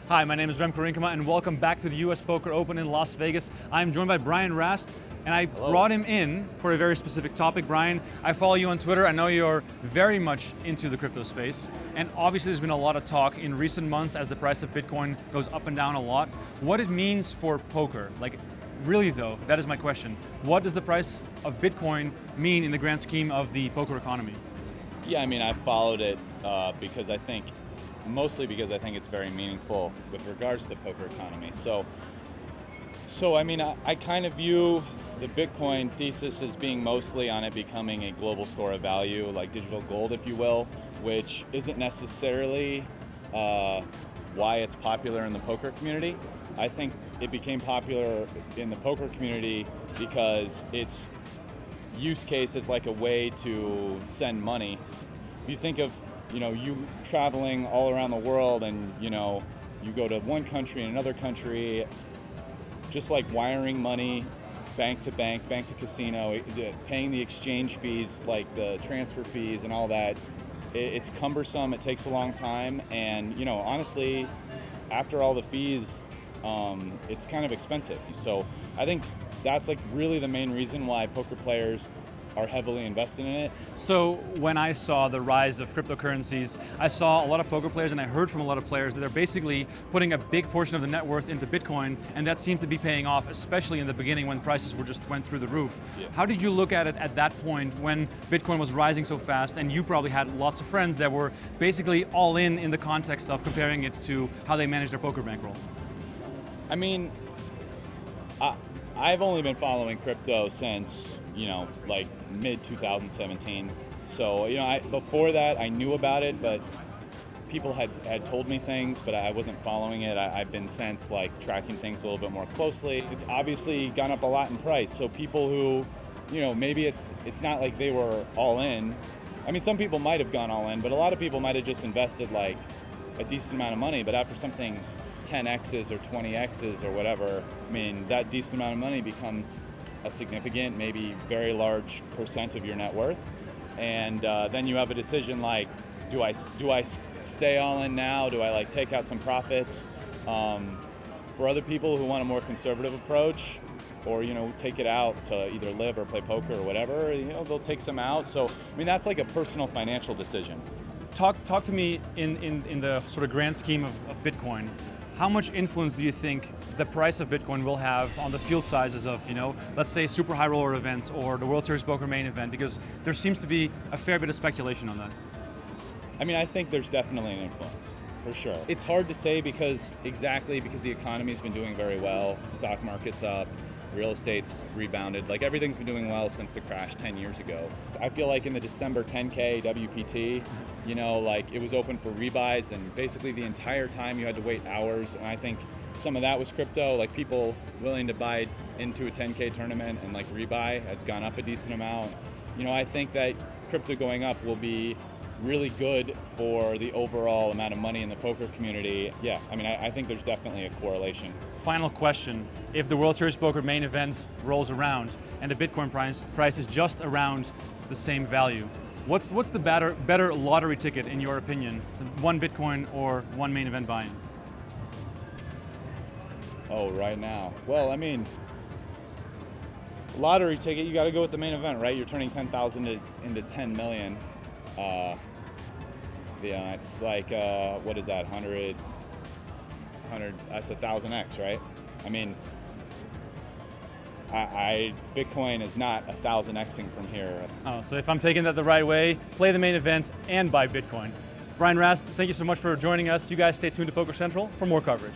Hi, my name is Remko and welcome back to the US Poker Open in Las Vegas. I'm joined by Brian Rast, and I brought him in for a very specific topic. Brian, I follow you on Twitter. I know you're very much into the crypto space, and obviously there's been a lot of talk in recent months as the price of Bitcoin goes up and down a lot. What it means for poker, like really though, that is my question. What does the price of Bitcoin mean in the grand scheme of the poker economy? Yeah, I mean, I've followed it mostly because I think it's very meaningful with regards to the poker economy. So I mean, I kind of view the Bitcoin thesis as being mostly on it becoming a global store of value, like digital gold, if you will, which isn't necessarily why it's popular in the poker community. I think it became popular in the poker community because its use case is like a way to send money. If you think of you traveling all around the world and, you go to one country and another country, just like wiring money, bank to bank, bank to casino, paying the exchange fees, like the transfer fees and all that, it's cumbersome, it takes a long time, and, honestly, after all the fees, it's kind of expensive. So I think that's like really the main reason why poker players are heavily invested in it. So when I saw the rise of cryptocurrencies, I saw a lot of poker players and I heard from a lot of players that they're basically putting a big portion of the net worth into Bitcoin, and that seemed to be paying off, especially in the beginning when prices went through the roof. Yeah. How did you look at it at that point when Bitcoin was rising so fast, and you probably had lots of friends that were basically all in the context of comparing it to how they manage their poker bankroll? I mean, I've only been following crypto since, like mid-2017. So, before that I knew about it, but people had told me things, but I wasn't following it. I've been since like tracking things a little bit more closely. It's obviously gone up a lot in price. So people who, maybe it's not like they were all in. I mean, some people might have gone all in, but a lot of people might have just invested like a decent amount of money, but after something 10x's or 20x's or whatever, I mean, that decent amount of money becomes a significant, maybe very large percent of your net worth. And then you have a decision like, do I stay all in now? Do I like take out some profits? For other people who want a more conservative approach, or take it out to either live or play poker or whatever, they'll take some out. So I mean, that's like a personal financial decision. Talk to me in the sort of grand scheme of Bitcoin. How much influence do you think the price of Bitcoin will have on the field sizes of, let's say super high roller events or the World Series Poker main event? Because there seems to be a fair bit of speculation on that. I mean, I think there's definitely an influence, for sure. It's hard to say because the economy's been doing very well, stock market's up, real estate's rebounded, like everything's been doing well since the crash 10 years ago. I feel like in the December 10K WPT, like it was open for rebuys, and basically the entire time you had to wait hours, and I think some of that was crypto, like people willing to buy into a 10K tournament and like rebuy has gone up a decent amount. I think that crypto going up will be really good for the overall amount of money in the poker community. Yeah, I mean, I think there's definitely a correlation. Final question, if the World Series Poker main event rolls around and the Bitcoin price is just around the same value, what's the better lottery ticket in your opinion? One Bitcoin or one main event buy-in? Oh, right now. Well, I mean, lottery ticket, you got to go with the main event, right? You're turning 10,000 into 10 million. Yeah, it's like, what is that, 100, that's 1,000x, right? I mean, Bitcoin is not 1,000xing from here. Oh, so if I'm taking that the right way, play the main event and buy Bitcoin. Brian Rast, thank you so much for joining us. You guys stay tuned to Poker Central for more coverage.